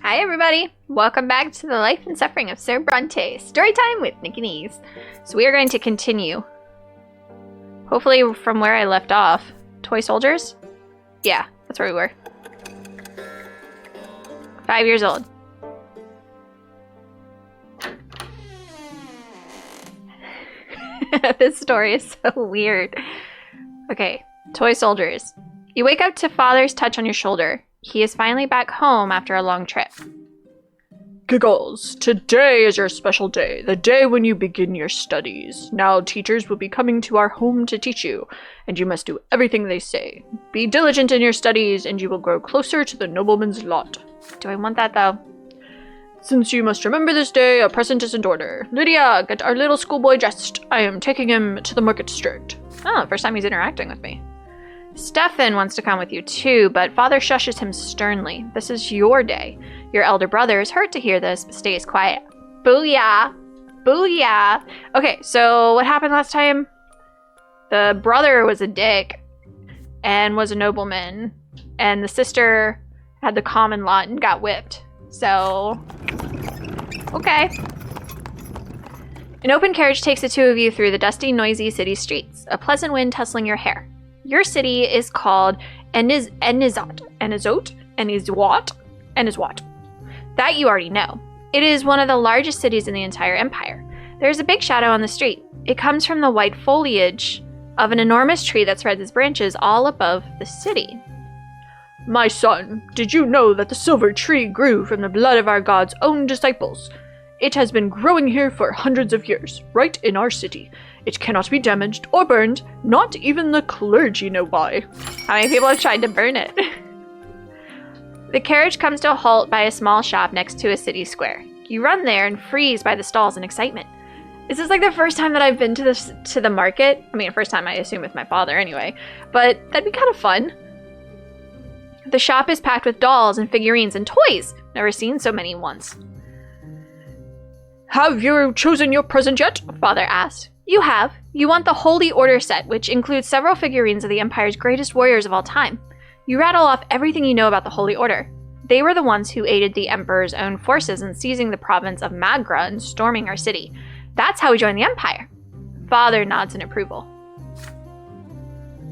Hi everybody! Welcome back to the life and suffering of Sir Brante. Storytime with Nick and Ease. So we are going to continue. Hopefully from where I left off. Toy soldiers? Yeah, that's where we were. 5 years old. This story is so weird. Okay, toy soldiers. You wake up to Father's touch on your shoulder. He is finally back home after a long trip. Giggles, today is your special day, the day when you begin your studies. Now teachers will be coming to our home to teach you, and you must do everything they say. Be diligent in your studies, and you will grow closer to the nobleman's lot. Do I want that though? Since you must remember this day, a present is in order. Lydia, get our little schoolboy dressed. I am taking him to the market district. Oh, first time he's interacting with me. Stefan wants to come with you too, but Father shushes him sternly. This is your day. Your elder brother is hurt to hear this, but stays quiet. Booyah! Booyah! Okay, so what happened last time? The brother was a dick and was a nobleman, and the sister had the common lot and got whipped. So, okay. An open carriage takes the two of you through the dusty, noisy city streets, a pleasant wind tussling your hair. Your city is called Enizot. That you already know. It is one of the largest cities in the entire empire. There is a big shadow on the street. It comes from the white foliage of an enormous tree that spreads its branches all above the city. My son, did you know that the silver tree grew from the blood of our god's own disciples? It has been growing here for hundreds of years, right in our city. It cannot be damaged or burned, not even the clergy know why. How many people have tried to burn it? The carriage comes to a halt by a small shop next to a city square. You run there and freeze by the stalls in excitement. This is like the first time that I've been to the market. I mean, first time I assume with my father anyway, but that'd be kind of fun. The shop is packed with dolls and figurines and toys. Never seen so many once. Have you chosen your present yet? Father asked. You have. You want the Holy Order set, which includes several figurines of the Empire's greatest warriors of all time. You rattle off everything you know about the Holy Order. They were the ones who aided the Emperor's own forces in seizing the province of Magra and storming our city. That's how we joined the Empire. Father nods in approval.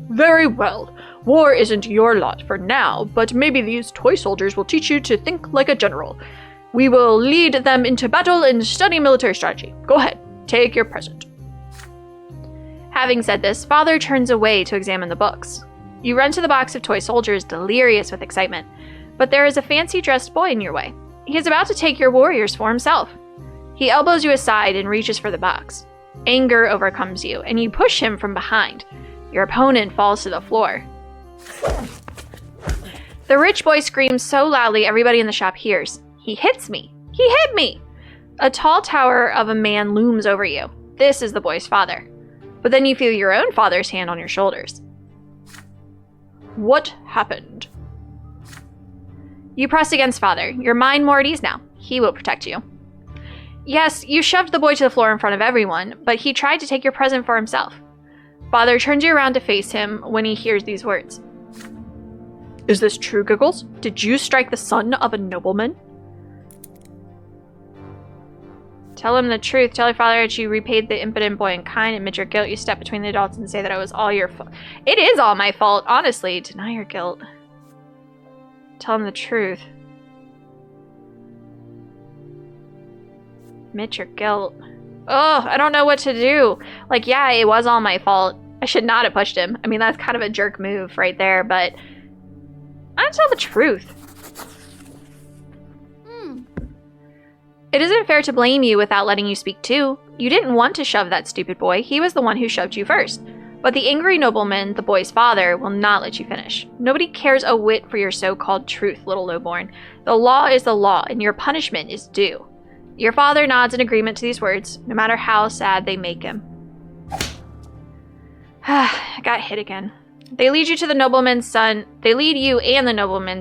Very well. War isn't your lot for now, but maybe these toy soldiers will teach you to think like a general. We will lead them into battle and study military strategy. Go ahead, take your present. Having said this, Father turns away to examine the books. You run to the box of toy soldiers, delirious with excitement, but there is a fancy-dressed boy in your way. He is about to take your warriors for himself. He elbows you aside and reaches for the box. Anger overcomes you, and you push him from behind. Your opponent falls to the floor. The rich boy screams so loudly everybody in the shop hears. He hits me! He hit me! A tall tower of a man looms over you. This is the boy's father. But then you feel your own father's hand on your shoulders. What happened? You press against Father. Your mind more at ease now. He will protect you. Yes, you shoved the boy to the floor in front of everyone, but he tried to take your present for himself. Father turns you around to face him when he hears these words. Is this true, Giggles? Did you strike the son of a nobleman? Tell him the truth. Tell your father that you repaid the impotent boy in kind. Admit your guilt. You step between the adults and say that it was all your fault. It is all my fault, honestly. Deny your guilt. Tell him the truth. Admit your guilt. Oh, I don't know what to do. Like, yeah, it was all my fault. I should not have pushed him. I mean, that's kind of a jerk move right there, but I tell the truth. It isn't fair to blame you without letting you speak too. You didn't want to shove that stupid boy. He was the one who shoved you first. But the angry nobleman, the boy's father, will not let you finish. Nobody cares a whit for your so-called truth, little lowborn. The law is the law, and your punishment is due. Your father nods in agreement to these words, no matter how sad they make him. I got hit again. They lead you and the nobleman's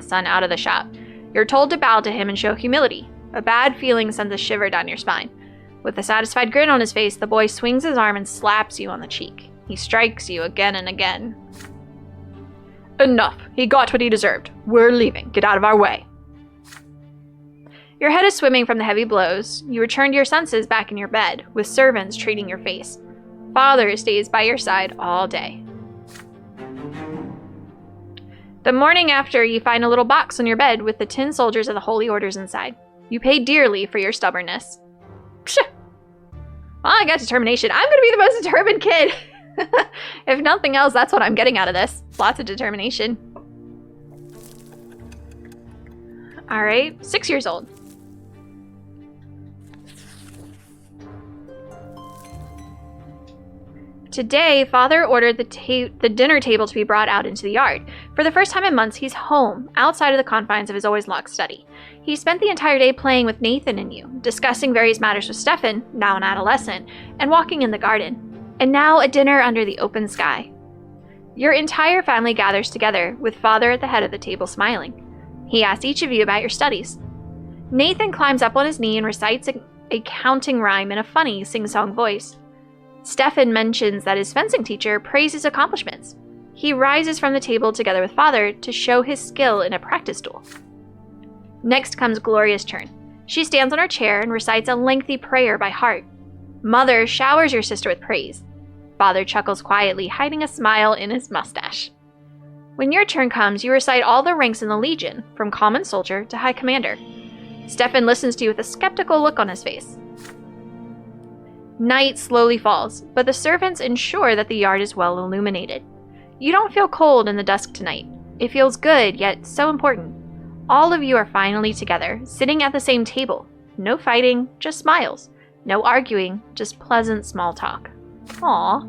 son out of the shop. You're told to bow to him and show humility. A bad feeling sends a shiver down your spine. With a satisfied grin on his face, the boy swings his arm and slaps you on the cheek. He strikes you again and again. Enough. He got what he deserved. We're leaving. Get out of our way. Your head is swimming from the heavy blows. You return to your senses back in your bed, with servants treating your face. Father stays by your side all day. The morning after, you find a little box on your bed with the tin soldiers of the Holy Orders inside. You pay dearly for your stubbornness. Psh! Well, I got determination. I'm going to be the most determined kid. If nothing else, that's what I'm getting out of this. Lots of determination. All right, 6 years old. Today, Father ordered the dinner table to be brought out into the yard. For the first time in months, he's home, outside of the confines of his always locked study. He spent the entire day playing with Nathan and you, discussing various matters with Stefan, now an adolescent, and walking in the garden. And now a dinner under the open sky. Your entire family gathers together, with Father at the head of the table smiling. He asks each of you about your studies. Nathan climbs up on his knee and recites a counting rhyme in a funny, sing-song voice. Stefan mentions that his fencing teacher praised his accomplishments. He rises from the table together with Father to show his skill in a practice duel. Next comes Gloria's turn. She stands on her chair and recites a lengthy prayer by heart. Mother showers your sister with praise. Father chuckles quietly, hiding a smile in his mustache. When your turn comes, you recite all the ranks in the Legion, from common soldier to high commander. Stefan listens to you with a skeptical look on his face. Night slowly falls, but the servants ensure that the yard is well illuminated. You don't feel cold in the dusk tonight. It feels good, yet so important. All of you are finally together, sitting at the same table. No fighting, just smiles. No arguing, just pleasant small talk. Aww.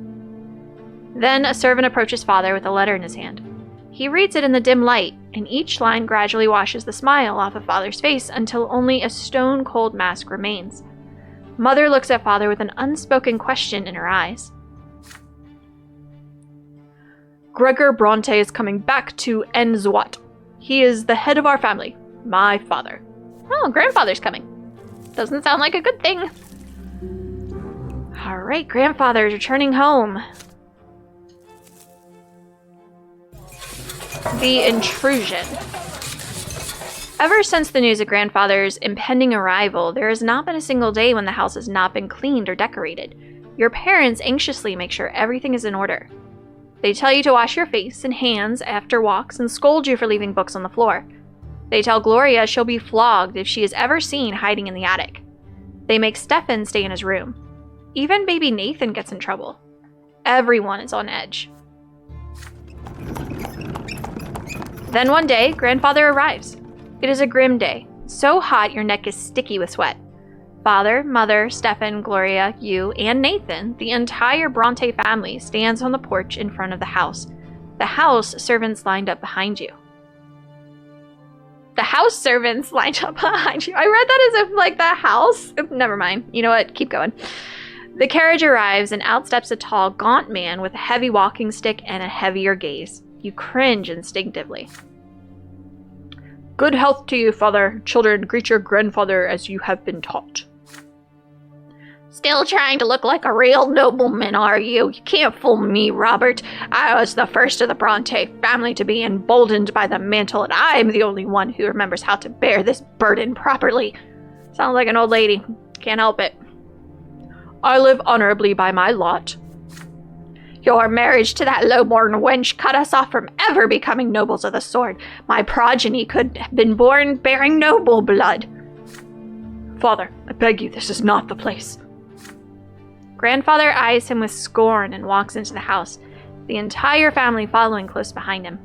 Then a servant approaches Father with a letter in his hand. He reads it in the dim light, and each line gradually washes the smile off of Father's face until only a stone-cold mask remains. Mother looks at Father with an unspoken question in her eyes. Gregor Brante is coming back to Enzwat. He is the head of our family, my father. Oh, grandfather's coming. Doesn't sound like a good thing. All right, grandfather's returning home. The intrusion. Ever since the news of grandfather's impending arrival, there has not been a single day when the house has not been cleaned or decorated. Your parents anxiously make sure everything is in order. They tell you to wash your face and hands after walks and scold you for leaving books on the floor. They tell Gloria she'll be flogged if she is ever seen hiding in the attic. They make Stefan stay in his room. Even baby Nathan gets in trouble. Everyone is on edge. Then one day, grandfather arrives. It is a grim day, so hot your neck is sticky with sweat. Father, Mother, Stefan, Gloria, you, and Nathan, the entire Brante family, stands on the porch in front of the house. The house servants lined up behind you. The house servants lined up behind you. I read that as if, like, the house. Never mind. You know what? Keep going. The carriage arrives, and out steps a tall, gaunt man with a heavy walking stick and a heavier gaze. You cringe instinctively. Good health to you, Father. Children, greet your grandfather as you have been taught. Still trying to look like a real nobleman, are you? You can't fool me, Robert. I was the first of the Bronte family to be emboldened by the mantle, and I'm the only one who remembers how to bear this burden properly. Sounds like an old lady. Can't help it. I live honorably by my lot. Your marriage to that low-born wench cut us off from ever becoming nobles of the sword. My progeny could have been born bearing noble blood. Father, I beg you, this is not the place. Grandfather eyes him with scorn and walks into the house, the entire family following close behind him.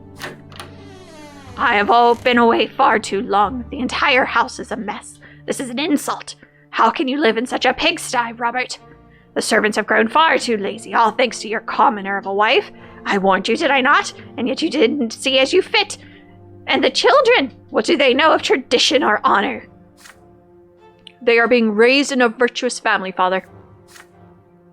I have all been away far too long. The entire house is a mess. This is an insult. How can you live in such a pigsty, Robert? The servants have grown far too lazy, all thanks to your commoner of a wife. I warned you, did I not? And yet you didn't see as you fit. And the children, what do they know of tradition or honor? They are being raised in a virtuous family, Father.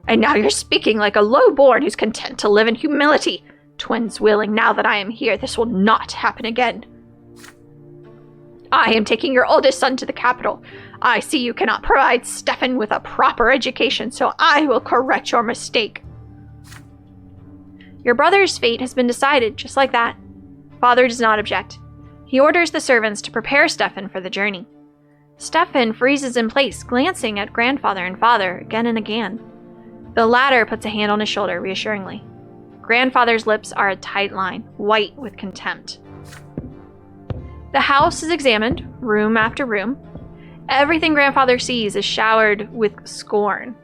And now you're speaking like a low-born who's content to live in humility. Twins willing, now that I am here, this will not happen again. I am taking your oldest son to the capital. I see you cannot provide Stefan with a proper education, so I will correct your mistake. Your brother's fate has been decided, just like that. Father does not object. He orders the servants to prepare Stefan for the journey. Stefan freezes in place, glancing at grandfather and father again and again. The latter puts a hand on his shoulder reassuringly. Grandfather's lips are a tight line, white with contempt. The house is examined, room after room. Everything grandfather sees is showered with scorn.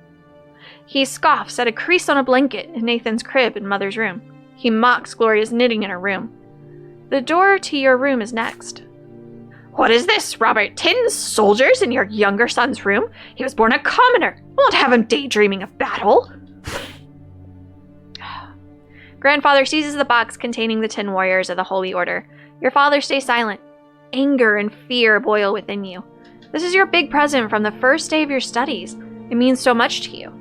He scoffs at a crease on a blanket in Nathan's crib in Mother's room. He mocks Gloria's knitting in her room. The door to your room is next. What is this, Robert? 10 soldiers in your younger son's room? He was born a commoner. Won't have him daydreaming of battle. Grandfather seizes the box containing the 10 warriors of the Holy Order. Your father stays silent. Anger and fear boil within you. This is your big present from the first day of your studies. It means so much to you.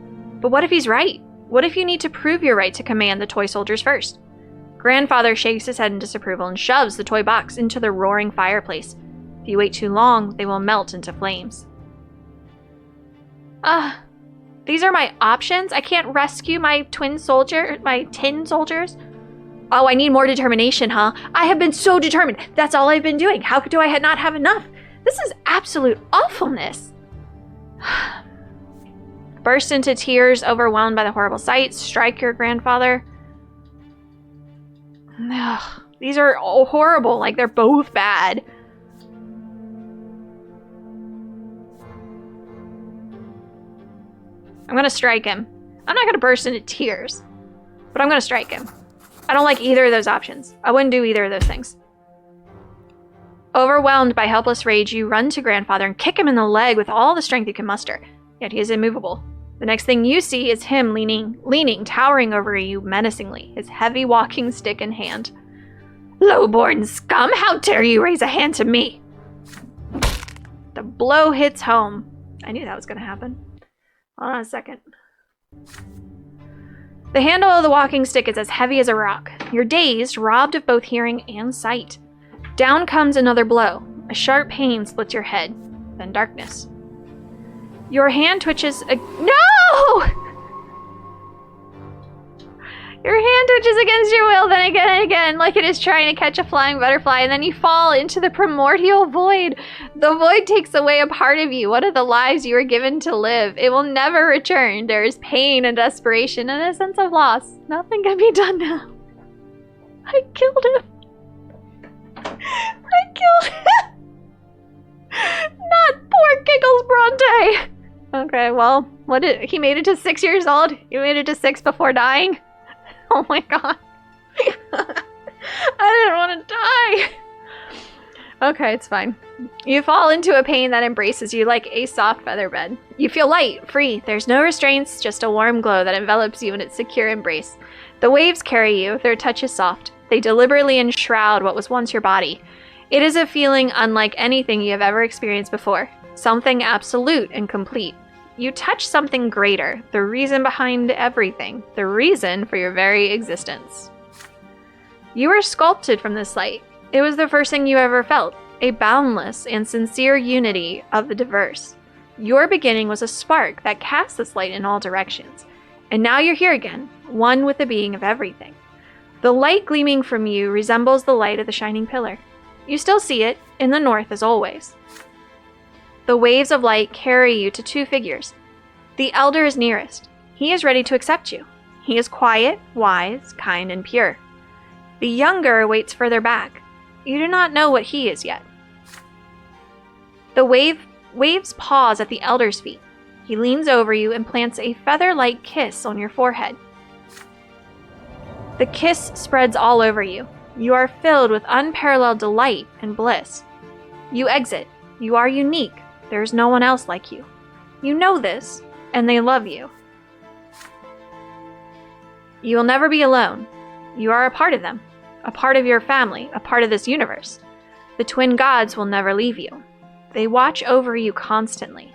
But what if he's right? What if you need to prove your right to command the toy soldiers first? Grandfather shakes his head in disapproval and shoves the toy box into the roaring fireplace. If you wait too long, they will melt into flames. These are my options? I can't rescue my 10 soldiers? Oh, I need more determination, huh? I have been so determined. That's all I've been doing. How do I not have enough? This is absolute awfulness. Burst into tears, overwhelmed by the horrible sight. Strike your grandfather. Ugh, these are all horrible. Like, they're both bad. I'm gonna strike him. I'm not gonna burst into tears, but I'm gonna strike him. I don't like either of those options. I wouldn't do either of those things. Overwhelmed by helpless rage, you run to grandfather and kick him in the leg with all the strength you can muster. Yet he is immovable. The next thing you see is him leaning, towering over you menacingly, his heavy walking stick in hand. Low-born scum! How dare you raise a hand to me? The blow hits home. I knew that was gonna happen. Hold on a second. The handle of the walking stick is as heavy as a rock. You're dazed, robbed of both hearing and sight. Down comes another blow. A sharp pain splits your head, then darkness. Your hand twitches No! Your hand twitches against your will, then again and again, like it is trying to catch a flying butterfly, and then you fall into the primordial void. The void takes away a part of you, one of the lives you were given to live. It will never return. There is pain and desperation and a sense of loss. Nothing can be done now. I killed him. I killed him. Not poor Giggles Brante. Okay, well, he made it to 6 years old? He made it to 6 before dying? Oh my god. I didn't want to die. Okay, it's fine. You fall into a pain that embraces you like a soft feather bed. You feel light, free. There's no restraints, just a warm glow that envelops you in its secure embrace. The waves carry you, their touch is soft. They deliberately enshroud what was once your body. It is a feeling unlike anything you have ever experienced before. Something absolute and complete. You touch something greater, the reason behind everything, the reason for your very existence. You were sculpted from this light. It was the first thing you ever felt, a boundless and sincere unity of the diverse. Your beginning was a spark that cast this light in all directions. And now you're here again, one with the being of everything. The light gleaming from you resembles the light of the shining pillar. You still see it, in the north as always. The waves of light carry you to 2 figures. The elder is nearest. He is ready to accept you. He is quiet, wise, kind, and pure. The younger waits further back. You do not know what he is yet. The waves pause at the elder's feet. He leans over you and plants a feather-like kiss on your forehead. The kiss spreads all over you. You are filled with unparalleled delight and bliss. You exit. You are unique. There is no one else like you. You know this, and they love you. You will never be alone. You are a part of them, a part of your family, a part of this universe. The twin gods will never leave you. They watch over you constantly.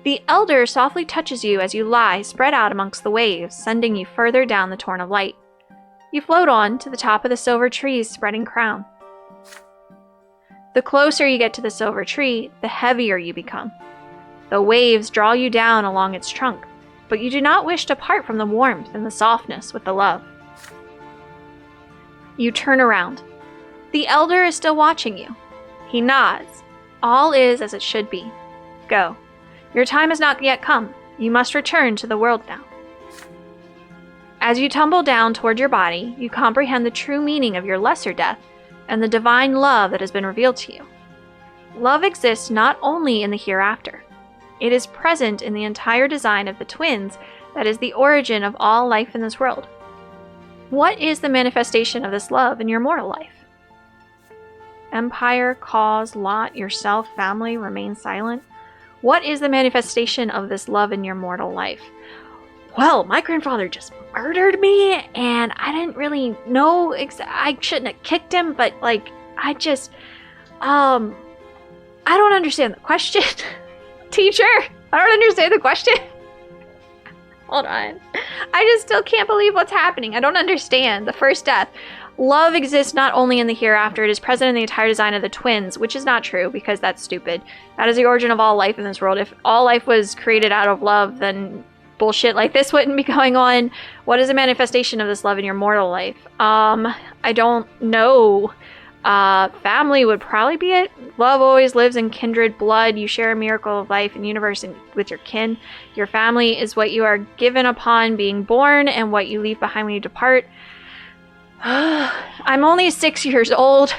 The elder softly touches you as you lie spread out amongst the waves, sending you further down the torrent of light. You float on to the top of the silver tree's spreading crown. The closer you get to the silver tree, the heavier you become. The waves draw you down along its trunk, but you do not wish to part from the warmth and the softness with the love. You turn around. The elder is still watching you. He nods, All is as it should be. Go. Your time has not yet come. You must return to the world now. As you tumble down toward your body, you comprehend the true meaning of your lesser death and the divine love that has been revealed to you. Love exists not only in the hereafter. It is present in the entire design of the twins that is the origin of all life in this world. What is the manifestation of this love in your mortal life? Empire, cause, lot, yourself, family, remain silent. What is the manifestation of this love in your mortal life? Well, my grandfather just murdered me, and I didn't really know. I shouldn't have kicked him, but I don't understand the question. Teacher, I don't understand the question. Hold on. I just still can't believe what's happening. I don't understand. The first death. Love exists not only in the hereafter, it is present in the entire design of the twins, which is not true because that's stupid. That is the origin of all life in this world. If all life was created out of love, then bullshit like this wouldn't be going on. What is a manifestation of this love in your mortal life? I don't know. Family would probably be it. Love always lives in kindred blood. You share a miracle of life and universe with your kin. Your family is what you are given upon being born and what you leave behind when you depart. I'm only 6 years old.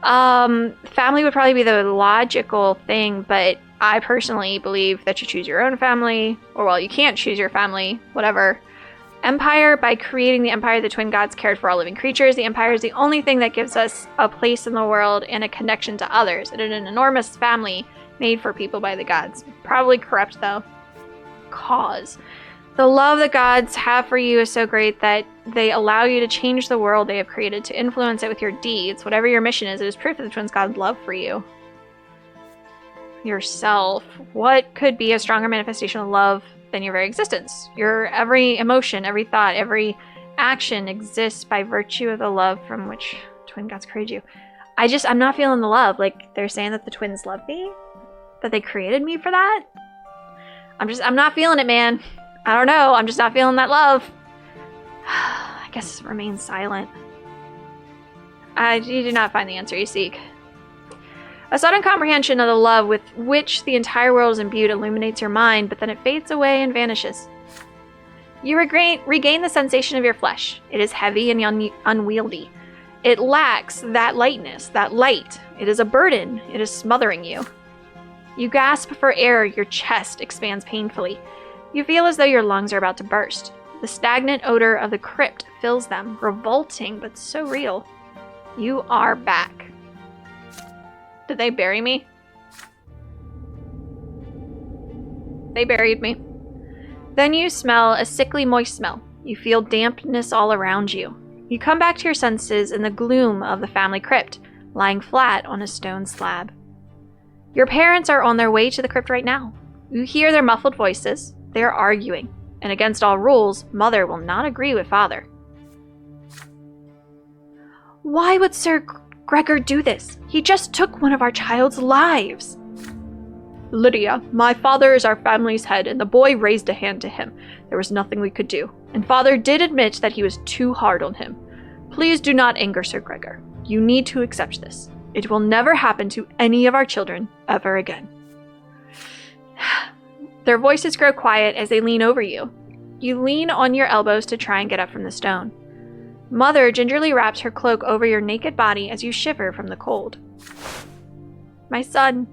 Family would probably be the logical thing, but I personally believe that you choose your own family, or well, you can't choose your family, whatever. Empire, by creating the empire, the twin gods cared for all living creatures. The empire is the only thing that gives us a place in the world and a connection to others. It is an enormous family made for people by the gods. Probably corrupt, though. Cause. The love the gods have for you is so great that they allow you to change the world they have created, to influence it with your deeds. Whatever your mission is, it is proof of the twins' God's love for you. Yourself. What could be a stronger manifestation of love than your very existence? Your every emotion, every thought, every action exists by virtue of the love from which twin gods created you. I'm not feeling the love. Like, they're saying that the twins love me? That they created me for that? I'm not feeling it, man. I don't know. I'm just not feeling that love. I guess remain silent. You do not find the answer you seek. A sudden comprehension of the love with which the entire world is imbued illuminates your mind, but then it fades away and vanishes. You regain the sensation of your flesh. It is heavy and unwieldy. It lacks that lightness, that light. It is a burden. It is smothering you. You gasp for air. Your chest expands painfully. You feel as though your lungs are about to burst. The stagnant odor of the crypt fills them, revolting but so real. You are back. Did they bury me? They buried me. Then you smell a sickly moist smell. You feel dampness all around you. You come back to your senses in the gloom of the family crypt, lying flat on a stone slab. Your parents are on their way to the crypt right now. You hear their muffled voices. They are arguing, and against all rules, Mother will not agree with Father. Why would Sir Gregor do this? He just took one of our child's lives. Lydia, my father is our family's head, and the boy raised a hand to him. There was nothing we could do, and Father did admit that he was too hard on him. Please do not anger Sir Gregor. You need to accept this. It will never happen to any of our children ever again. Their voices grow quiet as they lean over you. You lean on your elbows to try and get up from the stone. Mother gingerly wraps her cloak over your naked body as you shiver from the cold. My son,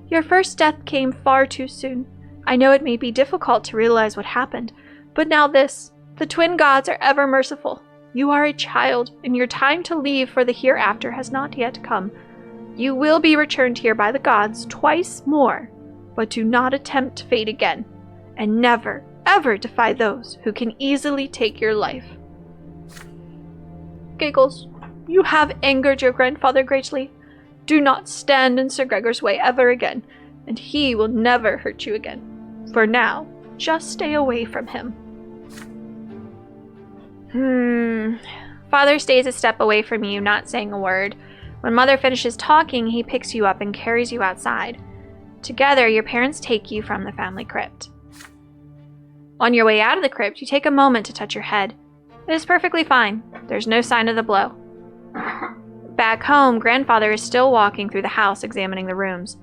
your first death came far too soon. I know it may be difficult to realize what happened, but now this. The twin gods are ever merciful. You are a child, and your time to leave for the hereafter has not yet come. You will be returned here by the gods twice more, but do not attempt fate again, and never, ever defy those who can easily take your life. Giggles, you have angered your grandfather greatly. Do not stand in Sir Gregor's way ever again, and he will never hurt you again. For now, just stay away from him. Father stays a step away from you, not saying a word. When Mother finishes talking, he picks you up and carries you outside. Together, your parents take you from the family crypt. On your way out of the crypt, you take a moment to touch your head. It is perfectly fine. There's no sign of the blow. Back home, Grandfather is still walking through the house examining the rooms.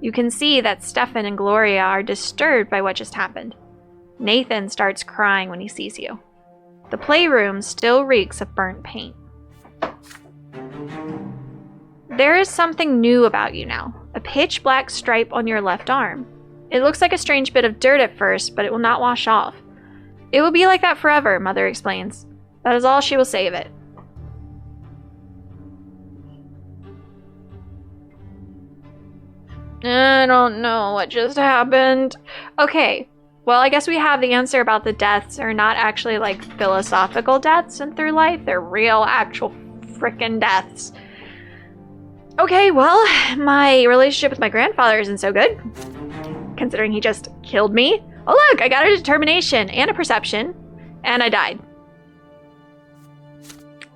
You can see that Stefan and Gloria are disturbed by what just happened. Nathan starts crying when he sees you. The playroom still reeks of burnt paint. There is something new about you now, a pitch black stripe on your left arm. It looks like a strange bit of dirt at first, but it will not wash off. It will be like that forever, Mother explains. That is all she will say of it. I don't know what just happened. Okay, well, I guess we have the answer about the deaths are not actually like philosophical deaths in through life. They're real, actual frickin' deaths. Okay, well, my relationship with my grandfather isn't so good, considering he just killed me. Oh look, I got a determination and a perception, and I died.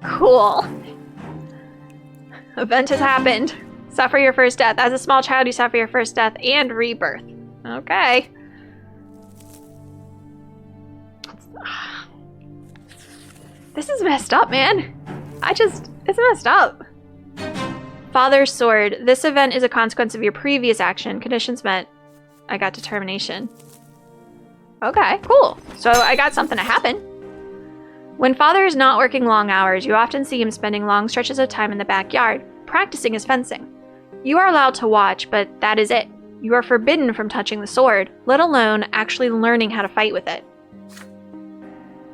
Cool. Event has happened. Suffer your first death. As a small child, you suffer your first death and rebirth. Okay. This is messed up, man. It's messed up. Father's sword. This event is a consequence of your previous action. Conditions met. I got determination. Okay, cool. So I got something to happen. When Father is not working long hours, you often see him spending long stretches of time in the backyard, practicing his fencing. You are allowed to watch, but that is it. You are forbidden from touching the sword, let alone actually learning how to fight with it.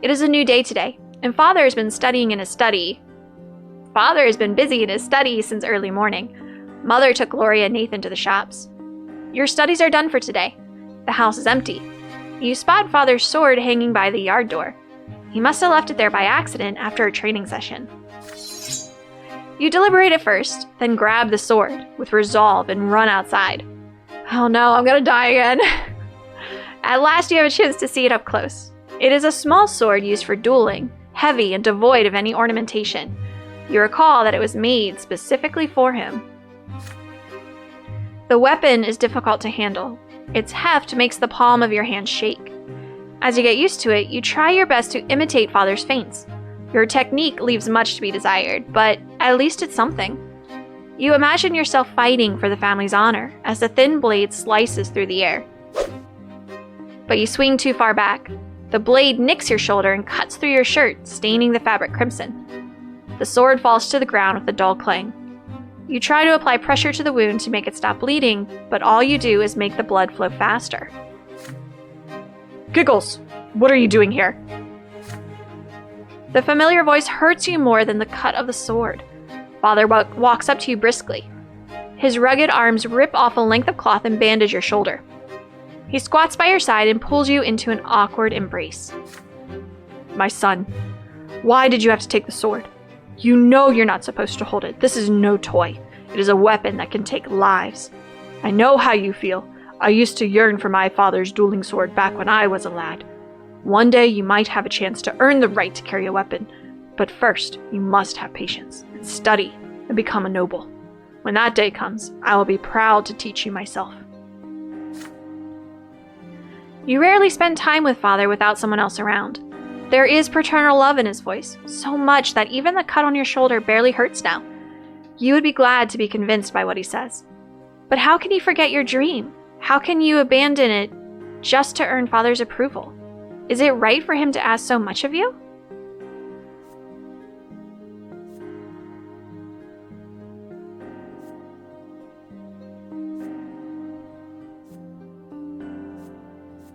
It is a new day today, and Father has been studying in his study. Father has been busy in his study since early morning. Mother took Gloria and Nathan to the shops. Your studies are done for today. The house is empty. You spot Father's sword hanging by the yard door. He must have left it there by accident after a training session. You deliberate at first, then grab the sword with resolve and run outside. Oh no, I'm gonna die again. At last you have a chance to see it up close. It is a small sword used for dueling, heavy and devoid of any ornamentation. You recall that it was made specifically for him. The weapon is difficult to handle. Its heft makes the palm of your hand shake. As you get used to it, you try your best to imitate Father's feints. Your technique leaves much to be desired, but at least it's something. You imagine yourself fighting for the family's honor as the thin blade slices through the air. But you swing too far back. The blade nicks your shoulder and cuts through your shirt, staining the fabric crimson. The sword falls to the ground with a dull clang. You try to apply pressure to the wound to make it stop bleeding, but all you do is make the blood flow faster. Giggles, what are you doing here? The familiar voice hurts you more than the cut of the sword. Father walks up to you briskly. His rugged arms rip off a length of cloth and bandage your shoulder. He squats by your side and pulls you into an awkward embrace. My son, why did you have to take the sword? You know you're not supposed to hold it. This is no toy. It is a weapon that can take lives. I know how you feel. I used to yearn for my father's dueling sword back when I was a lad. One day you might have a chance to earn the right to carry a weapon, but first you must have patience and study and become a noble. When that day comes, I will be proud to teach you myself. You rarely spend time with Father without someone else around. There is paternal love in his voice, so much that even the cut on your shoulder barely hurts now. You would be glad to be convinced by what he says. But how can you forget your dream? How can you abandon it just to earn Father's approval? Is it right for him to ask so much of you?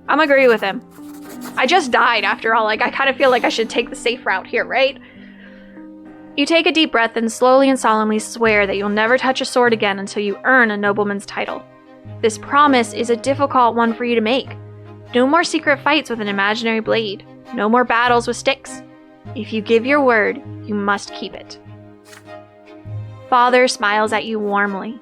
I'm agree with him. I just died after all. I kind of feel like I should take the safe route here, right? You take a deep breath and slowly and solemnly swear that you'll never touch a sword again until you earn a nobleman's title. This promise is a difficult one for you to make. No more secret fights with an imaginary blade. No more battles with sticks. If you give your word, you must keep it. Father smiles at you warmly.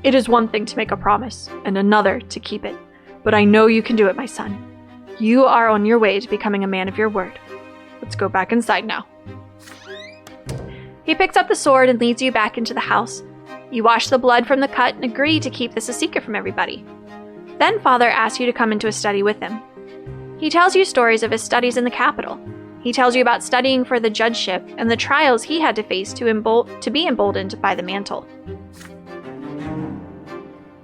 It is one thing to make a promise, and another to keep it. But I know you can do it, my son. You are on your way to becoming a man of your word. Let's go back inside now. He picks up the sword and leads you back into the house. You wash the blood from the cut and agree to keep this a secret from everybody. Then Father asks you to come into a study with him. He tells you stories of his studies in the capital. He tells you about studying for the judgeship and the trials he had to face to be emboldened by the mantle.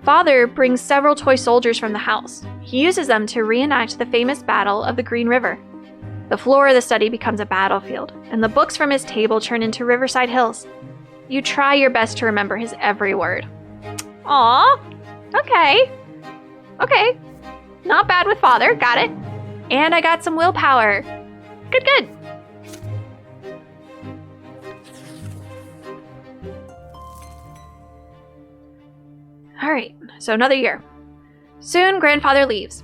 Father brings several toy soldiers from the house. He uses them to reenact the famous Battle of the Green River. The floor of the study becomes a battlefield, and the books from his table turn into riverside hills. You try your best to remember his every word. Aw, okay. Okay, not bad with Father, got it. And I got some willpower. Good, good. Alright, so another year. Soon, Grandfather leaves.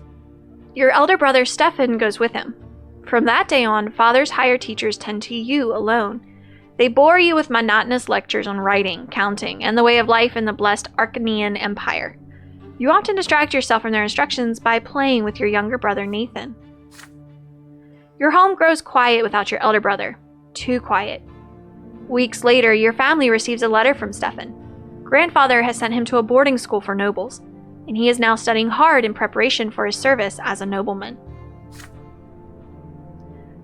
Your elder brother Stefan goes with him. From that day on, Father's higher teachers tend to you alone. They bore you with monotonous lectures on writing, counting, and the way of life in the blessed Arcanian Empire. You often distract yourself from their instructions by playing with your younger brother Nathan. Your home grows quiet without your elder brother. Too quiet. Weeks later, your family receives a letter from Stefan. Grandfather has sent him to a boarding school for nobles, and he is now studying hard in preparation for his service as a nobleman.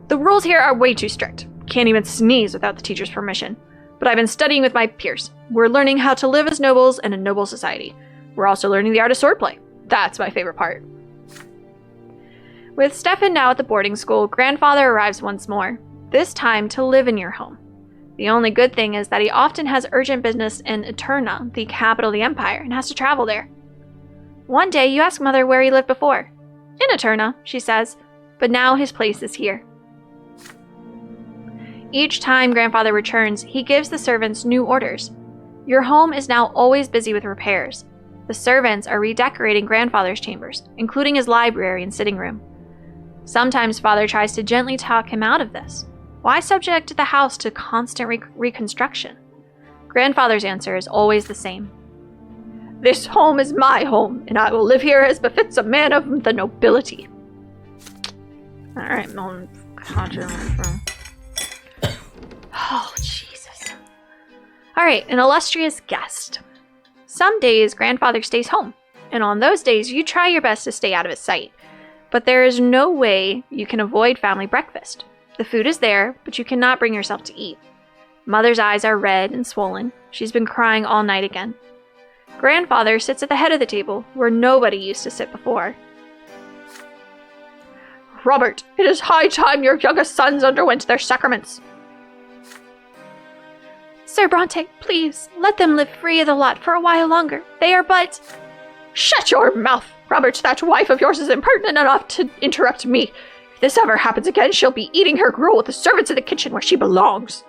The rules here are way too strict. Can't even sneeze without the teacher's permission. But I've been studying with my peers. We're learning how to live as nobles in a noble society. We're also learning the art of swordplay. That's my favorite part. With Stefan now at the boarding school, Grandfather arrives once more, this time to live in your home. The only good thing is that he often has urgent business in Eterna, the capital of the Empire, and has to travel there. One day you ask Mother where he lived before. In Eterna, she says, but now his place is here. Each time Grandfather returns, he gives the servants new orders. Your home is now always busy with repairs. The servants are redecorating Grandfather's chambers, including his library and sitting room. Sometimes Father tries to gently talk him out of this. Why subject the house to constant reconstruction? Grandfather's answer is always the same. This home is my home, and I will live here as befits a man of the nobility. Alright, oh, Jesus. Alright, an illustrious guest. Some days, Grandfather stays home, and on those days, you try your best to stay out of his sight. But there is no way you can avoid family breakfast. The food is there, but you cannot bring yourself to eat. Mother's eyes are red and swollen. She's been crying all night again. Grandfather sits at the head of the table, where nobody used to sit before. Robert, it is high time your youngest sons underwent their sacraments. Sir Brante, please, let them live free of the lot for a while longer. They are but... Shut your mouth! Robert, that wife of yours is impertinent enough to interrupt me. If this ever happens again, she'll be eating her gruel with the servants in the kitchen where she belongs.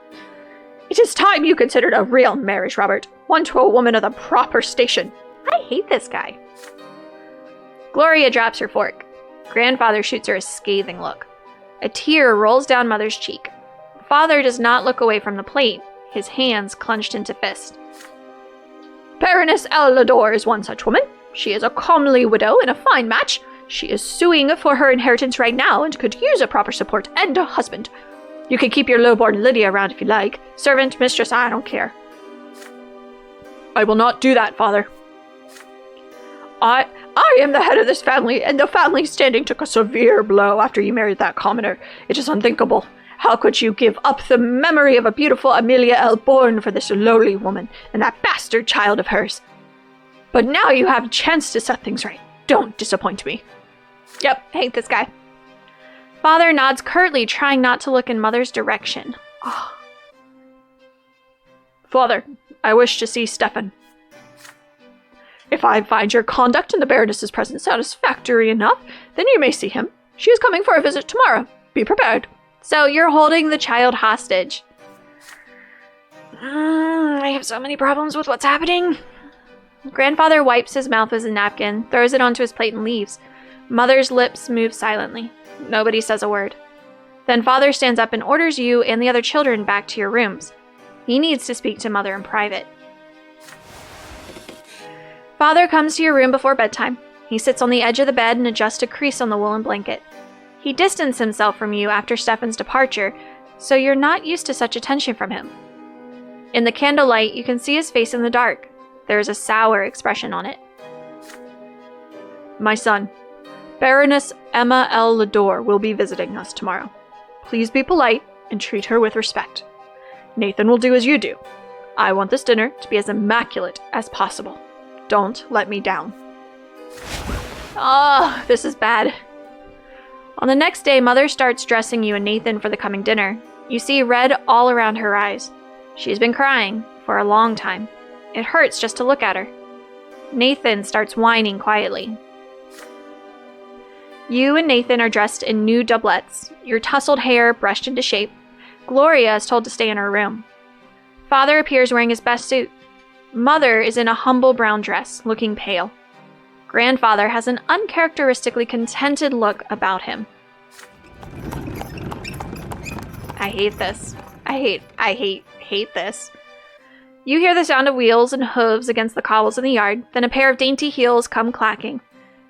It is time you considered a real marriage, Robert. One to a woman of the proper station. I hate this guy. Gloria drops her fork. Grandfather shoots her a scathing look. A tear rolls down Mother's cheek. Father does not look away from the plate, his hands clenched into fists. Baroness Elador is one such woman. She is a comely widow and a fine match. She is suing for her inheritance right now and could use a proper support and a husband. You can keep your lowborn Lydia around if you like. Servant, mistress, I don't care. I will not do that, Father. I am the head of this family, and the family standing took a severe blow after you married that commoner. It is unthinkable. How could you give up the memory of a beautiful Amelia Elborn for this lowly woman and that bastard child of hers? But now you have a chance to set things right. Don't disappoint me. Yep, hate this guy. Father nods curtly, trying not to look in Mother's direction. Oh. Father, I wish to see Stefan. If I find your conduct in the Baroness's presence satisfactory enough, then you may see him. She is coming for a visit tomorrow. Be prepared. So you're holding the child hostage. I have so many problems with what's happening. Grandfather wipes his mouth with a napkin, throws it onto his plate and leaves. Mother's lips move silently. Nobody says a word. Then Father stands up and orders you and the other children back to your rooms. He needs to speak to Mother in private. Father comes to your room before bedtime. He sits on the edge of the bed and adjusts a crease on the woolen blanket. He distanced himself from you after Stefan's departure, so you're not used to such attention from him. In the candlelight, you can see his face in the dark. There is a sour expression on it. My son, Baroness Emma L. Lador will be visiting us tomorrow. Please be polite and treat her with respect. Nathan will do as you do. I want this dinner to be as immaculate as possible. Don't let me down. Oh, this is bad. On the next day, Mother starts dressing you and Nathan for the coming dinner. You see red all around her eyes. She's been crying for a long time. It hurts just to look at her. Nathan starts whining quietly. You and Nathan are dressed in new doublets, your tousled hair brushed into shape. Gloria is told to stay in her room. Father appears wearing his best suit. Mother is in a humble brown dress, looking pale. Grandfather has an uncharacteristically contented look about him. I hate this. I hate this. You hear the sound of wheels and hooves against the cobbles in the yard, then a pair of dainty heels come clacking.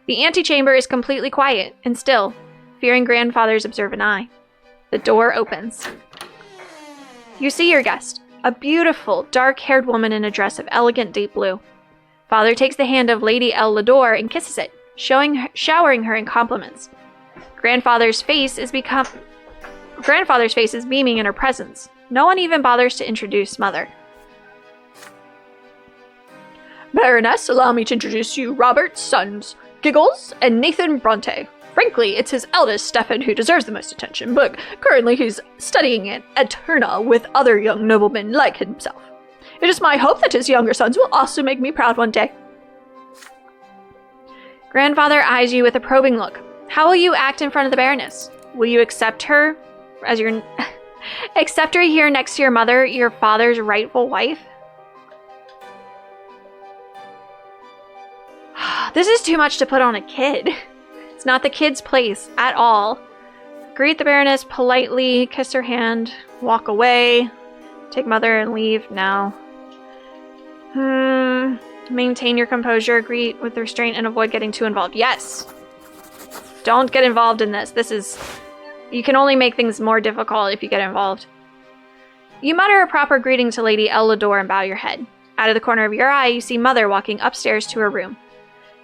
The antechamber is completely quiet and still, fearing Grandfather's observant eye. The door opens. You see your guest, a beautiful, dark-haired woman in a dress of elegant deep blue. Father takes the hand of Lady Ellador and kisses it, showering her in compliments. Grandfather's face is beaming in her presence. No one even bothers to introduce Mother. Baroness, allow me to introduce you Robert's sons, Giggles and Nathan Brante. Frankly, it's his eldest, Stefan, who deserves the most attention, but currently he's studying at Eterna with other young noblemen like himself. It is my hope that his younger sons will also make me proud one day. Grandfather eyes you with a probing look. How will you act in front of the Baroness? Will you accept her as your... accept her here next to your mother, your father's rightful wife? This is too much to put on a kid. It's not the kid's place at all. Greet the Baroness politely, kiss her hand, walk away, take Mother and leave now. Maintain your composure, greet with restraint, and avoid getting too involved. Yes! Don't get involved in this. You can only make things more difficult if you get involved. You mutter a proper greeting to Lady Ellador and bow your head. Out of the corner of your eye, you see Mother walking upstairs to her room.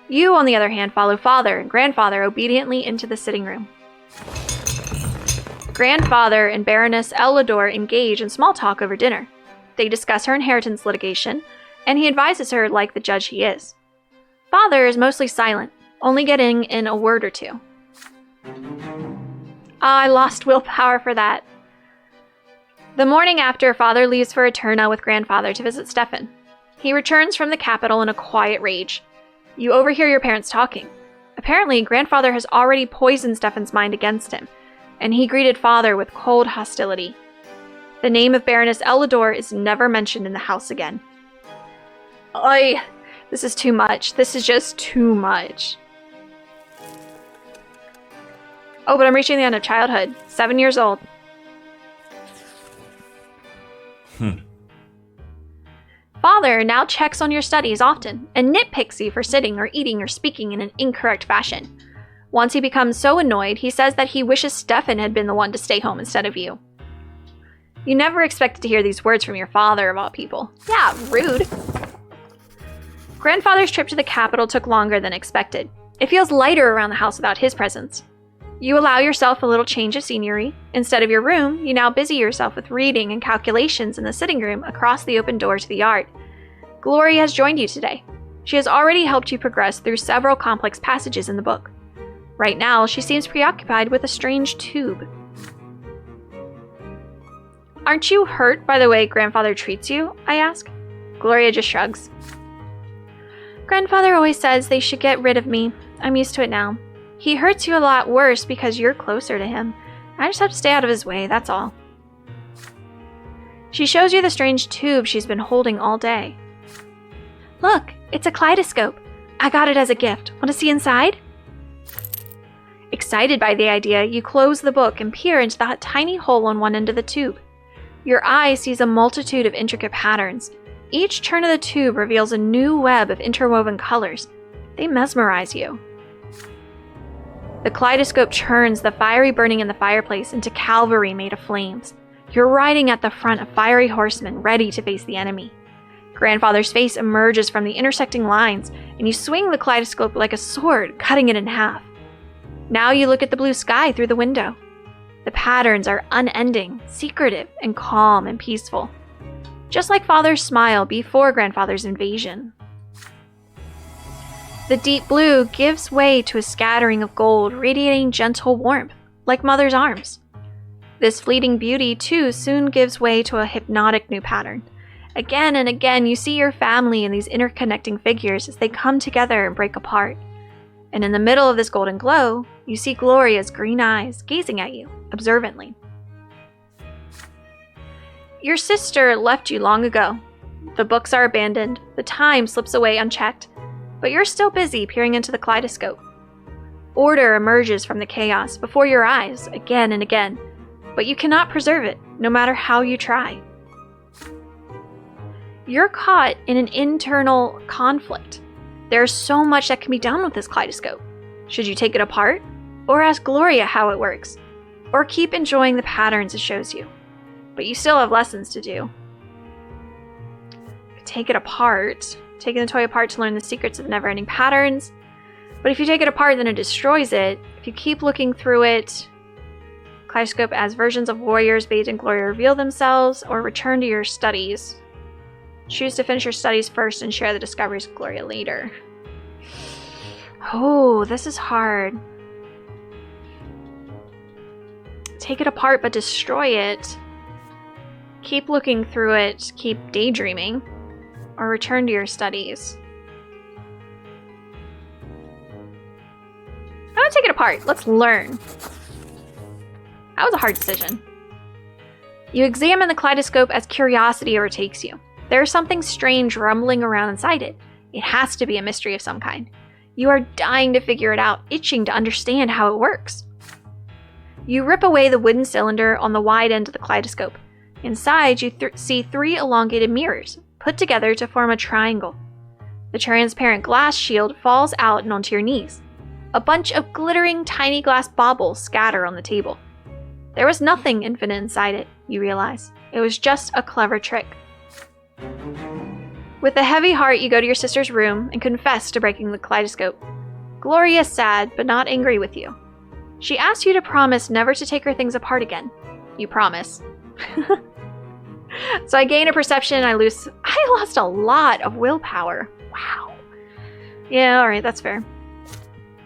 You, on the other hand, follow Father and Grandfather obediently into the sitting room. Grandfather and Baroness Ellador engage in small talk over dinner. They discuss her inheritance litigation, and he advises her like the judge he is. Father is mostly silent, only getting in a word or two. I lost willpower for that. The morning after, Father leaves for Eterna with Grandfather to visit Stefan. He returns from the capital in a quiet rage. You overhear your parents talking. Apparently, Grandfather has already poisoned Stefan's mind against him, and he greeted Father with cold hostility. The name of Baroness Ellador is never mentioned in the house again. This is too much. This is just too much. Oh, but I'm reaching the end of childhood. 7 years old. Father now checks on your studies often and nitpicks you for sitting or eating or speaking in an incorrect fashion. Once he becomes so annoyed, he says that he wishes Stefan had been the one to stay home instead of you. You never expected to hear these words from your father, of all people. Yeah, rude. Grandfather's trip to the capital took longer than expected. It feels lighter around the house without his presence. You allow yourself a little change of scenery. Instead of your room, you now busy yourself with reading and calculations in the sitting room across the open door to the yard. Gloria has joined you today. She has already helped you progress through several complex passages in the book. Right now, she seems preoccupied with a strange tube. Aren't you hurt by the way Grandfather treats you? I ask. Gloria just shrugs. Grandfather always says they should get rid of me. I'm used to it now. He hurts you a lot worse because you're closer to him. I just have to stay out of his way, that's all. She shows you the strange tube she's been holding all day. Look, it's a kaleidoscope. I got it as a gift. Want to see inside? Excited by the idea, you close the book and peer into that tiny hole on one end of the tube. Your eye sees a multitude of intricate patterns. Each turn of the tube reveals a new web of interwoven colors. They mesmerize you. The kaleidoscope churns the fiery burning in the fireplace into cavalry made of flames. You're riding at the front of fiery horsemen ready to face the enemy. Grandfather's face emerges from the intersecting lines, and you swing the kaleidoscope like a sword, cutting it in half. Now you look at the blue sky through the window. The patterns are unending, secretive, and calm and peaceful. Just like Father's smile before Grandfather's invasion. The deep blue gives way to a scattering of gold, radiating gentle warmth, like Mother's arms. This fleeting beauty, too, soon gives way to a hypnotic new pattern. Again and again, you see your family in these interconnecting figures as they come together and break apart. And in the middle of this golden glow, you see Gloria's green eyes gazing at you, observantly. Your sister left you long ago. The books are abandoned, the time slips away unchecked, but you're still busy peering into the kaleidoscope. Order emerges from the chaos before your eyes again and again, but you cannot preserve it, no matter how you try. You're caught in an internal conflict. There's so much that can be done with this kaleidoscope. Should you take it apart? Or ask Gloria how it works? Or keep enjoying the patterns it shows you? But you still have lessons to do. Take it apart. Taking the toy apart to learn the secrets of the never-ending patterns. But if you take it apart, then it destroys it. If you keep looking through it, kaleidoscope as versions of warriors bathed in glory reveal themselves, or return to your studies. Choose to finish your studies first and share the discoveries of Gloria later. Oh, this is hard. Take it apart but destroy it. Keep looking through it, keep daydreaming, or return to your studies. I'm gonna take it apart. Let's learn. That was a hard decision. You examine the kaleidoscope as curiosity overtakes you. There is something strange rumbling around inside it. It has to be a mystery of some kind. You are dying to figure it out, itching to understand how it works. You rip away the wooden cylinder on the wide end of the kaleidoscope. Inside, you see 3 elongated mirrors, put together to form a triangle. The transparent glass shield falls out and onto your knees. A bunch of glittering tiny glass baubles scatter on the table. There was nothing infinite inside it, you realize. It was just a clever trick. With a heavy heart, you go to your sister's room and confess to breaking the kaleidoscope. Gloria is sad, but not angry with you. She asks you to promise never to take her things apart again. You promise. So I gain a perception, I lost a lot of willpower. Wow. Yeah, alright, that's fair.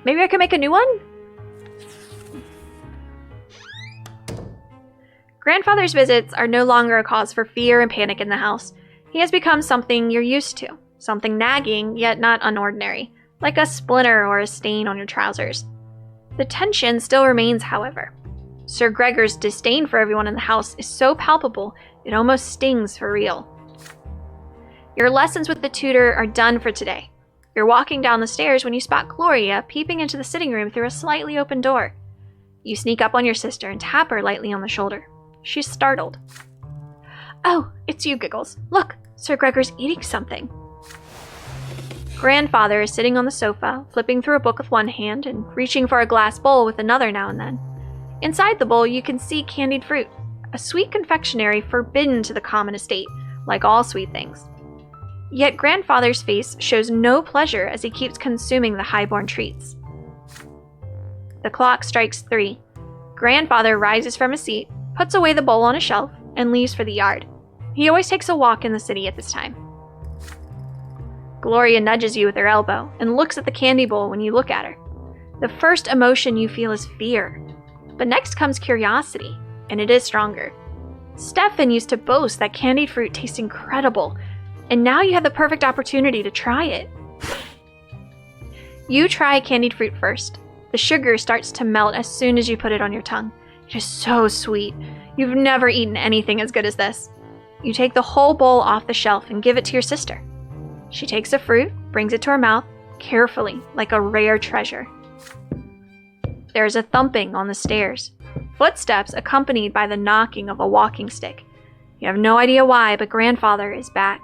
Maybe I can make a new one? Grandfather's visits are no longer a cause for fear and panic in the house. He has become something you're used to, something nagging, yet not unordinary, like a splinter or a stain on your trousers. The tension still remains, however. Sir Gregor's disdain for everyone in the house is so palpable, it almost stings for real. Your lessons with the tutor are done for today. You're walking down the stairs when you spot Gloria peeping into the sitting room through a slightly open door. You sneak up on your sister and tap her lightly on the shoulder. She's startled. Oh, it's you, Giggles. Look, Sir Gregor's eating something. Grandfather is sitting on the sofa, flipping through a book with one hand and reaching for a glass bowl with another now and then. Inside the bowl, you can see candied fruit, a sweet confectionery forbidden to the common estate, like all sweet things. Yet Grandfather's face shows no pleasure as he keeps consuming the high-born treats. The clock strikes 3. Grandfather rises from his seat, puts away the bowl on a shelf, and leaves for the yard. He always takes a walk in the city at this time. Gloria nudges you with her elbow and looks at the candy bowl when you look at her. The first emotion you feel is fear, but next comes curiosity, and it is stronger. Stefan used to boast that candied fruit tastes incredible, and now you have the perfect opportunity to try it. You try candied fruit first. The sugar starts to melt as soon as you put it on your tongue. It is so sweet. You've never eaten anything as good as this. You take the whole bowl off the shelf and give it to your sister. She takes the fruit, brings it to her mouth, carefully, like a rare treasure. There is a thumping on the stairs. Footsteps accompanied by the knocking of a walking stick. You have no idea why, but Grandfather is back.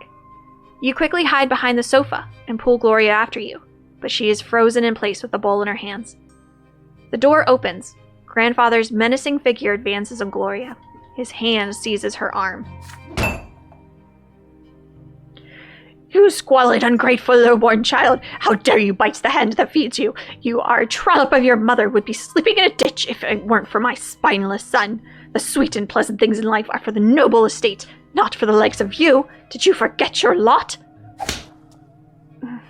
You quickly hide behind the sofa and pull Gloria after you, but she is frozen in place with the bowl in her hands. The door opens. Grandfather's menacing figure advances on Gloria. His hand seizes her arm. You squalid, ungrateful, low-born child! How dare you bite the hand that feeds you! You are a trollop of your mother would be sleeping in a ditch if it weren't for my spineless son. The sweet and pleasant things in life are for the noble estate, not for the likes of you. Did you forget your lot?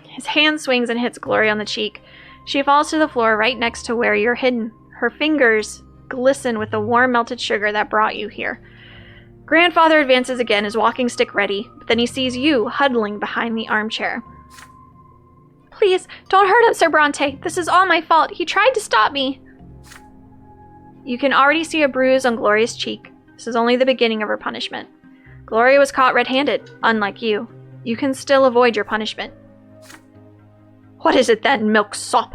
His hand swings and hits Gloria on the cheek. She falls to the floor right next to where you're hidden. Her fingers glisten with the warm melted sugar that brought you here. Grandfather advances again, his walking stick ready, but then he sees you huddling behind the armchair. Please, don't hurt him, Sir Brante. This is all my fault. He tried to stop me. You can already see a bruise on Gloria's cheek. This is only the beginning of her punishment. Gloria was caught red-handed, unlike you. You can still avoid your punishment. What is it then, milksop?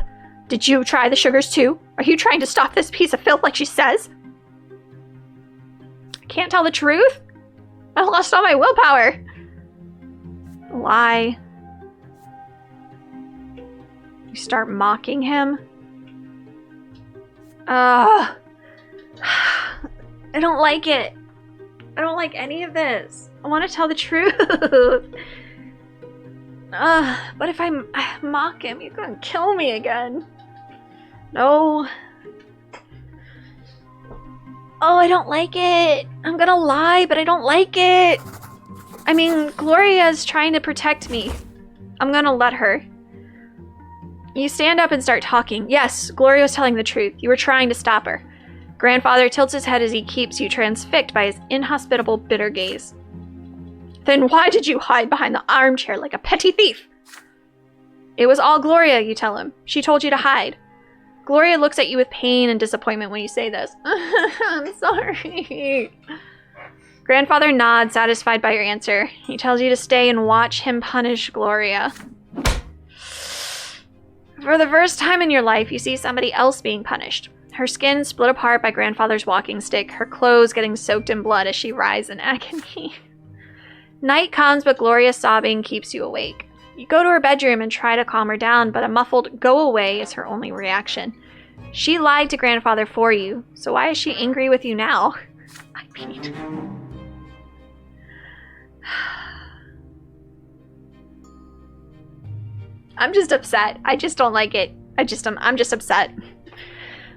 Did you try the sugars too? Are you trying to stop this piece of filth like she says? I can't tell the truth. I lost all my willpower. Lie. You start mocking him. I don't like it. I don't like any of this. I want to tell the truth. But if I mock him, he's gonna kill me again. No. Oh, I don't like it. I'm gonna lie, but I don't like it. I mean, Gloria's trying to protect me. I'm gonna let her. You stand up and start talking. Yes, Gloria was telling the truth. You were trying to stop her. Grandfather tilts his head as he keeps you transfixed by his inhospitable, bitter gaze. Then why did you hide behind the armchair like a petty thief? It was all Gloria, you tell him. She told you to hide. Gloria looks at you with pain and disappointment when you say this. I'm sorry. Grandfather nods, satisfied by your answer. He tells you to stay and watch him punish Gloria. For the first time in your life, you see somebody else being punished. Her skin split apart by Grandfather's walking stick, her clothes getting soaked in blood as she writhes in agony. Night comes, but Gloria's sobbing keeps you awake. You go to her bedroom and try to calm her down, but a muffled "go away" is her only reaction. She lied to Grandfather for you, so why is she angry with you now? I mean... I'm just upset. I just don't like it. I'm just upset.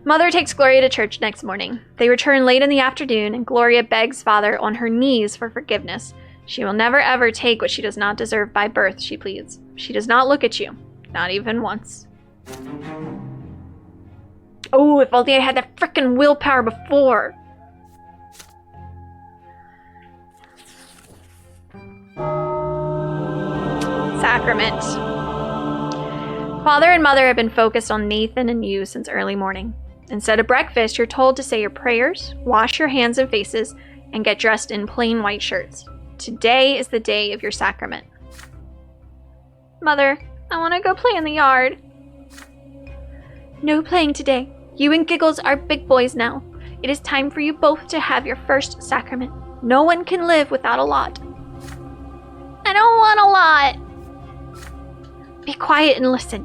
Mother takes Gloria to church next morning. They return late in the afternoon, and Gloria begs Father on her knees for forgiveness. She will never ever take what she does not deserve by birth, she pleads. She does not look at you. Not even once. Oh, if only I had that frickin' willpower before. Sacrament. Father and Mother have been focused on Nathan and you since early morning. Instead of breakfast, you're told to say your prayers, wash your hands and faces, and get dressed in plain white shirts. Today is the day of your sacrament. Mother, I want to go play in the yard. No playing today. You and Giggles are big boys now. It is time for you both to have your first sacrament. No one can live without a lot. I don't want a lot. Be quiet and listen.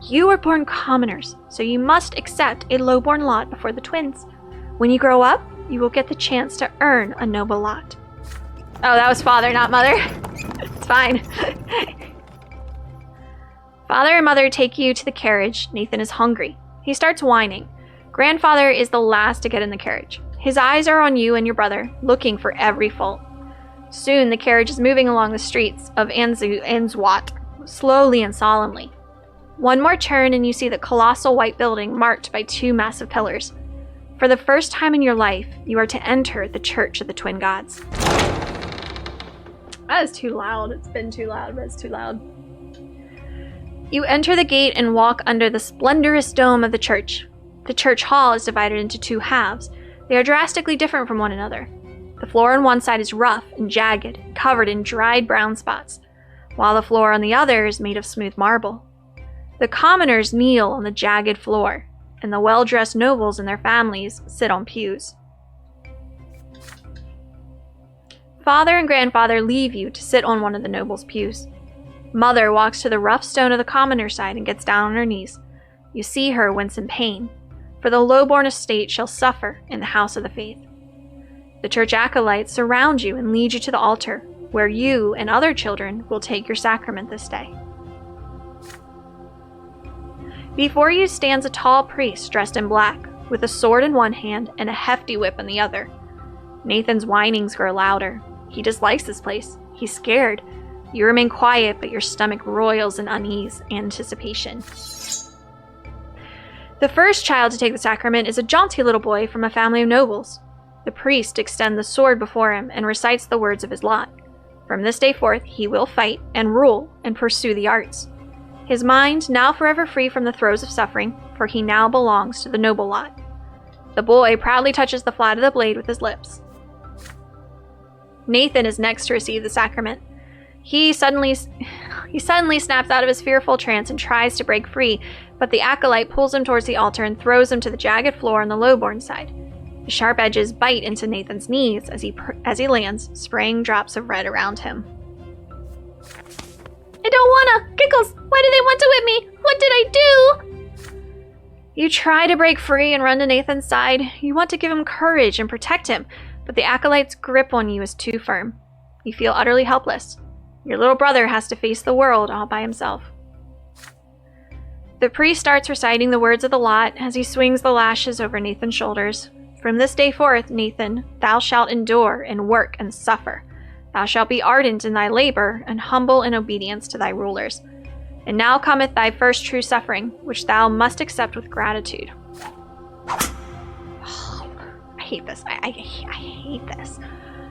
You were born commoners, so you must accept a low-born lot before the twins. When you grow up, you will get the chance to earn a noble lot. Oh, that was Father, not Mother. It's fine. Father and Mother take you to the carriage. Nathan is hungry. He starts whining. Grandfather is the last to get in the carriage. His eyes are on you and your brother, looking for every fault. Soon, the carriage is moving along the streets of Answat, slowly and solemnly. One more turn and you see the colossal white building marked by two massive pillars. For the first time in your life, you are to enter the Church of the Twin Gods. That is too loud. It's been too loud, but it's too loud. You enter the gate and walk under the splendorous dome of the church. The church hall is divided into two halves. They are drastically different from one another. The floor on one side is rough and jagged, covered in dried brown spots, while the floor on the other is made of smooth marble. The commoners kneel on the jagged floor, and the well-dressed nobles and their families sit on pews. Father and Grandfather leave you to sit on one of the nobles' pews. Mother walks to the rough stone of the commoner side and gets down on her knees. You see her wince in pain, for the low-born estate shall suffer in the house of the faith. The church acolytes surround you and lead you to the altar, where you and other children will take your sacrament this day. Before you stands a tall priest dressed in black, with a sword in one hand and a hefty whip in the other. Nathan's whinings grow louder. He dislikes this place. He's scared. You remain quiet, but your stomach roils in unease and anticipation. The first child to take the sacrament is a jaunty little boy from a family of nobles. The priest extends the sword before him and recites the words of his lot. From this day forth, he will fight and rule and pursue the arts. His mind now forever free from the throes of suffering, for he now belongs to the noble lot. The boy proudly touches the flat of the blade with his lips. Nathan is next to receive the sacrament. He suddenly snaps out of his fearful trance and tries to break free, but the acolyte pulls him towards the altar and throws him to the jagged floor on the low-borne side. The sharp edges bite into Nathan's knees as he lands, spraying drops of red around him. I don't wanna! Giggles! Why do they want to whip me? What did I do? You try to break free and run to Nathan's side. You want to give him courage and protect him, but the acolyte's grip on you is too firm. You feel utterly helpless. Your little brother has to face the world all by himself. The priest starts reciting the words of the lot as he swings the lashes over Nathan's shoulders. From this day forth, Nathan, thou shalt endure and work and suffer. Thou shalt be ardent in thy labor and humble in obedience to thy rulers. And now cometh thy first true suffering, which thou must accept with gratitude. Oh, I hate this. I hate this.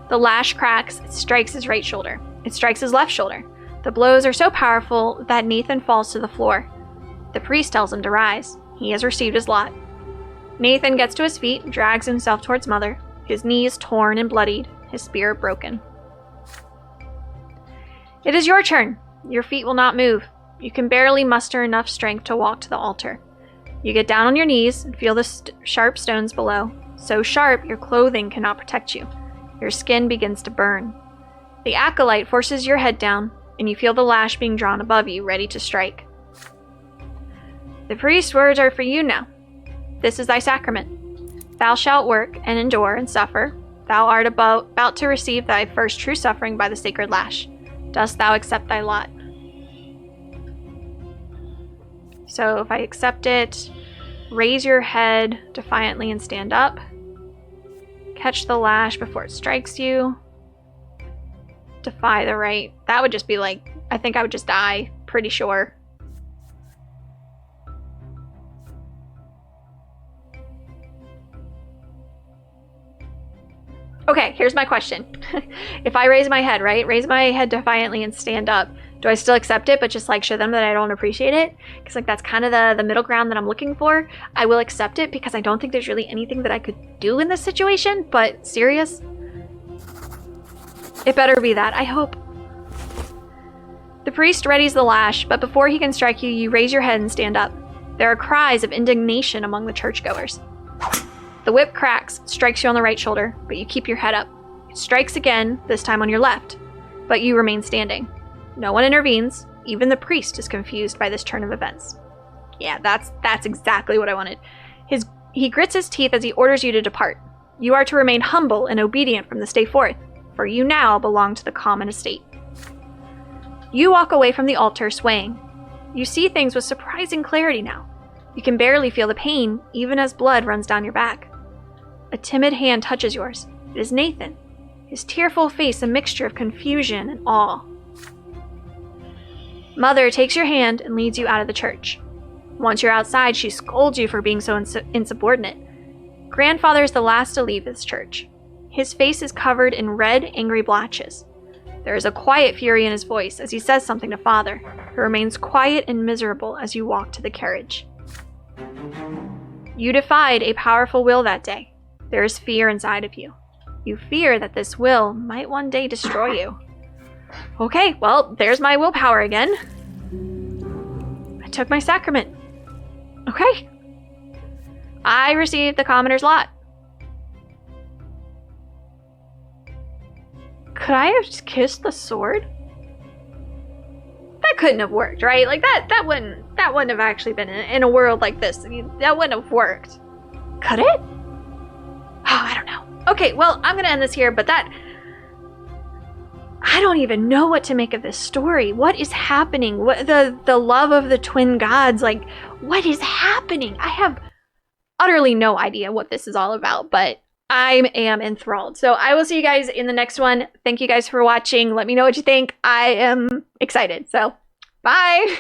The lash cracks, it strikes his right shoulder. It strikes his left shoulder. The blows are so powerful that Nathan falls to the floor. The priest tells him to rise. He has received his lot. Nathan gets to his feet and drags himself towards Mother, his knees torn and bloodied, his spirit broken. It is your turn. Your feet will not move. You can barely muster enough strength to walk to the altar. You get down on your knees and feel the sharp stones below. So sharp, your clothing cannot protect you. Your skin begins to burn. The acolyte forces your head down, and you feel the lash being drawn above you, ready to strike. The priest's words are for you now. This is thy sacrament. Thou shalt work and endure and suffer. Thou art about to receive thy first true suffering by the sacred lash. Dost thou accept thy lot? So if I accept it, raise your head defiantly and stand up. Catch the lash before it strikes you. Defy the right. That would just be like, I think I would just die, pretty sure. Okay, here's my question. If I raise my head, right? Raise my head defiantly and stand up. Do I still accept it, but just like show them that I don't appreciate it? Because like that's kind of the middle ground that I'm looking for. I will accept it because I don't think there's really anything that I could do in this situation, but serious? It better be that, I hope. The priest readies the lash, but before he can strike you, you raise your head and stand up. There are cries of indignation among the churchgoers. The whip cracks, strikes you on the right shoulder, but you keep your head up. It strikes again, this time on your left, but you remain standing. No one intervenes. Even the priest is confused by this turn of events. Yeah, that's exactly what I wanted. He grits his teeth as he orders you to depart. You are to remain humble and obedient from this day forth, for you now belong to the common estate. You walk away from the altar swaying. You see things with surprising clarity now. You can barely feel the pain, even as blood runs down your back. A timid hand touches yours. It is Nathan, his tearful face a mixture of confusion and awe. Mother takes your hand and leads you out of the church. Once you're outside, she scolds you for being so insubordinate. Grandfather is the last to leave this church. His face is covered in red, angry blotches. There is a quiet fury in his voice as he says something to Father, who remains quiet and miserable as you walk to the carriage. You defied a powerful will that day. There is fear inside of you. You fear that this will might one day destroy you. Okay, well, there's my willpower again. I took my sacrament. Okay. I received the commoner's lot. Could I have just kissed the sword? That couldn't have worked, right? Like that wouldn't have actually been in a world like this. I mean, that wouldn't have worked. Could it? Oh, I don't know. Okay, well, I'm gonna end this here, but I don't even know what to make of this story. What is happening? What the love of the twin gods, like, what is happening? I have utterly no idea what this is all about, but I am enthralled. So I will see you guys in the next one. Thank you guys for watching. Let me know what you think. I am excited. So bye.